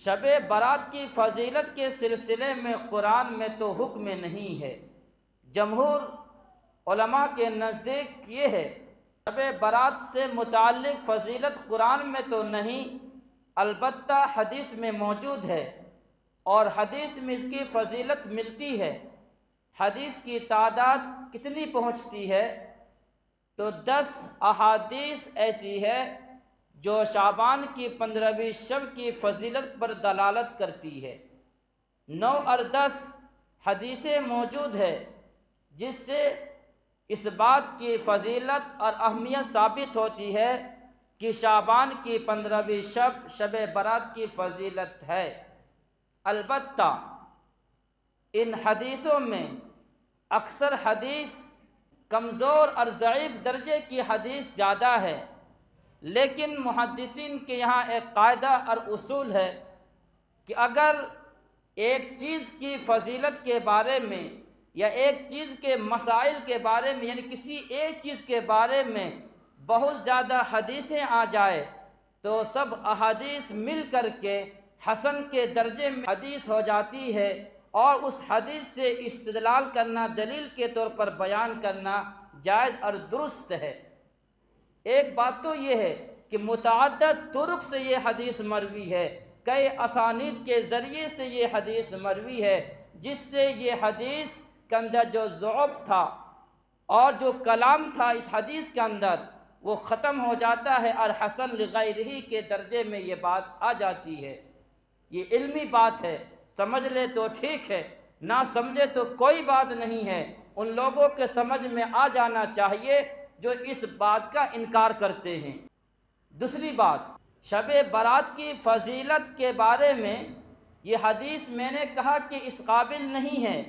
شب برات کی فضیلت کے سلسلے میں قرآن میں تو حکم نہیں ہے۔ جمہور علماء کے نزدیک یہ ہے، شب برات سے متعلق فضیلت قرآن میں تو نہیں، البتہ حدیث میں موجود ہے، اور حدیث میں اس کی فضیلت ملتی ہے۔ حدیث کی تعداد کتنی پہنچتی ہے؟ تو 10 احادیث ایسی ہے جو شعبان کی 15ویں شب کی فضیلت پر دلالت کرتی ہے۔ 9 اور 10 حدیثیں موجود ہے جس سے اس بات کی فضیلت اور اہمیت ثابت ہوتی ہے کہ شعبان کی 15ویں شب شب برات کی فضیلت ہے۔ البتہ ان حدیثوں میں اکثر حدیث کمزور اور ضعیف درجے کی حدیث زیادہ ہے، لیکن محدثین کے یہاں ایک قاعدہ اور اصول ہے کہ اگر ایک چیز کی فضیلت کے بارے میں یا ایک چیز کے مسائل کے بارے میں، یعنی کسی ایک چیز کے بارے میں بہت زیادہ حدیثیں آ جائے تو سب احادیث مل کر کے حسن کے درجے میں حدیث ہو جاتی ہے، اور اس حدیث سے استدلال کرنا، دلیل کے طور پر بیان کرنا جائز اور درست ہے۔ ایک بات تو یہ ہے کہ متعدد طرق سے یہ حدیث مروی ہے، کئی اسانید کے ذریعے سے یہ حدیث مروی ہے، جس سے یہ حدیث کے اندر جو ضعف تھا اور جو کلام تھا اس حدیث کے اندر وہ ختم ہو جاتا ہے، اور حسن لغیرہ کے درجے میں یہ بات آ جاتی ہے۔ یہ علمی بات ہے، سمجھ لے تو ٹھیک ہے، نہ سمجھے تو کوئی بات نہیں ہے۔ ان لوگوں کے سمجھ میں آ جانا چاہیے جو اس بات کا انکار کرتے ہیں۔ دوسری بات، شب برات کی فضیلت کے بارے میں یہ حدیث میں نے کہا کہ اس قابل نہیں ہے،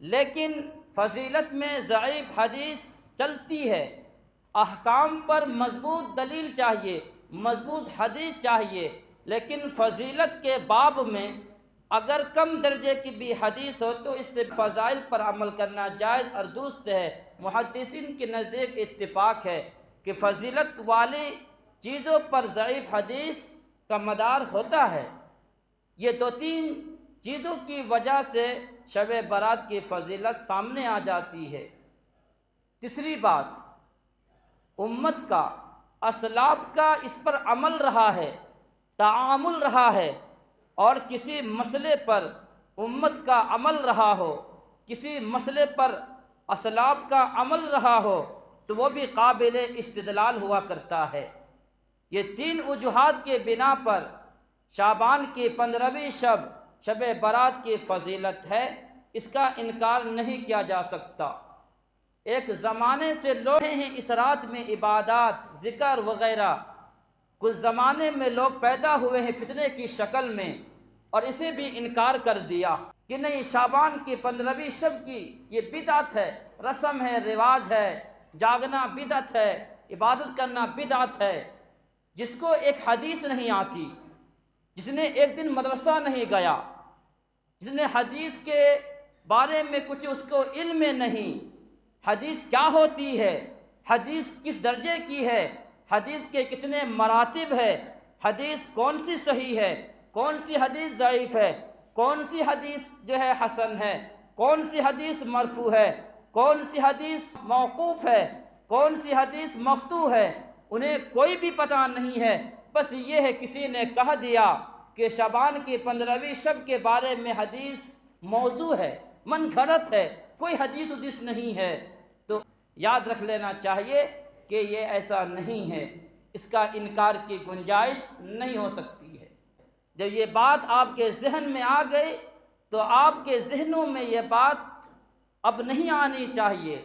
لیکن فضیلت میں ضعیف حدیث چلتی ہے۔ احکام پر مضبوط دلیل چاہیے، مضبوط حدیث چاہیے، لیکن فضیلت کے باب میں اگر کم درجے کی بھی حدیث ہو تو اس سے فضائل پر عمل کرنا جائز اور درست ہے۔ محدثین کے نزدیک اتفاق ہے کہ فضیلت والی چیزوں پر ضعیف حدیث کا مدار ہوتا ہے۔ یہ 2-3 چیزوں کی وجہ سے شب برات کی فضیلت سامنے آ جاتی ہے۔ تیسری بات، امت کا، اسلاف کا اس پر عمل رہا ہے، تعامل رہا ہے، اور کسی مسئلے پر امت کا عمل رہا ہو، کسی مسئلے پر اسلاف کا عمل رہا ہو تو وہ بھی قابل استدلال ہوا کرتا ہے۔ یہ 3 وجوہات کے بنا پر شعبان کی 15ویں شب شب برات کی فضیلت ہے، اس کا انکار نہیں کیا جا سکتا۔ ایک زمانے سے لوگ ہیں اس رات میں عبادات، ذکر وغیرہ، کچھ زمانے میں لوگ پیدا ہوئے ہیں فتنے کی شکل میں اور اسے بھی انکار کر دیا کہ نہیں، شعبان کی 15ویں شب کی یہ بدعت ہے، رسم ہے، رواج ہے، جاگنا بدعت ہے، عبادت کرنا بدعت ہے۔ جس کو ایک حدیث نہیں آتی، جس نے ایک دن مدرسہ نہیں گیا، جس نے حدیث کے بارے میں کچھ اس کو علم نہیں، حدیث کیا ہوتی ہے، حدیث کس درجے کی ہے، حدیث کے کتنے مراتب ہے، حدیث کون سی صحیح ہے، کون سی حدیث ضعیف ہے، کون سی حدیث جو ہے حسن ہے، کون سی حدیث مرفوع ہے، کون سی حدیث موقوف ہے، کون سی حدیث مقطوع ہے، انہیں کوئی بھی پتہ نہیں ہے۔ بس یہ ہے کسی نے کہہ دیا کہ شعبان کی 15ویں شب کے بارے میں حدیث موضوع ہے، من گھڑت ہے، کوئی حدیث نہیں ہے۔ تو یاد رکھ لینا چاہیے کہ یہ ایسا نہیں ہے، اس کا انکار کی گنجائش نہیں ہو سکتی ہے۔ جب یہ بات آپ کے ذہن میں آ گئی تو آپ کے ذہنوں میں یہ بات اب نہیں آنی چاہیے،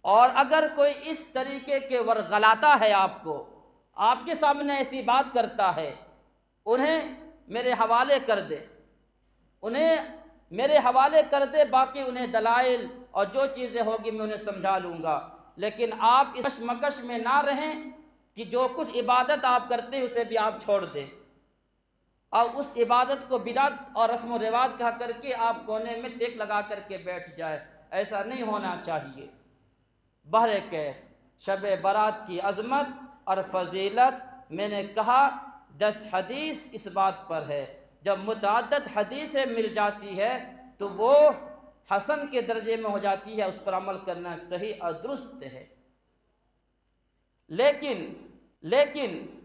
اور اگر کوئی اس طریقے کے ورغلاتا ہے آپ کو، آپ کے سامنے ایسی بات کرتا ہے، انہیں میرے حوالے کر دے، انہیں میرے حوالے کر دے، باقی انہیں دلائل اور جو چیزیں ہوگی میں انہیں سمجھا لوں گا، لیکن آپ اس کشمکش میں نہ رہیں کہ جو کچھ عبادت آپ کرتے ہیں اسے بھی آپ چھوڑ دیں اور اس عبادت کو بدعت اور رسم و رواج کہا کر کے آپ کونے میں ٹیک لگا کر کے بیٹھ جائے۔ ایسا نہیں ہونا چاہیے۔ بہرکیف شب برات کی عظمت اور فضیلت میں نے کہا 10 حدیث اس بات پر ہے، جب متعدد حدیثیں مل جاتی ہے تو وہ حسن کے درجے میں ہو جاتی ہے، اس پر عمل کرنا صحیح اور درست ہے۔ لیکن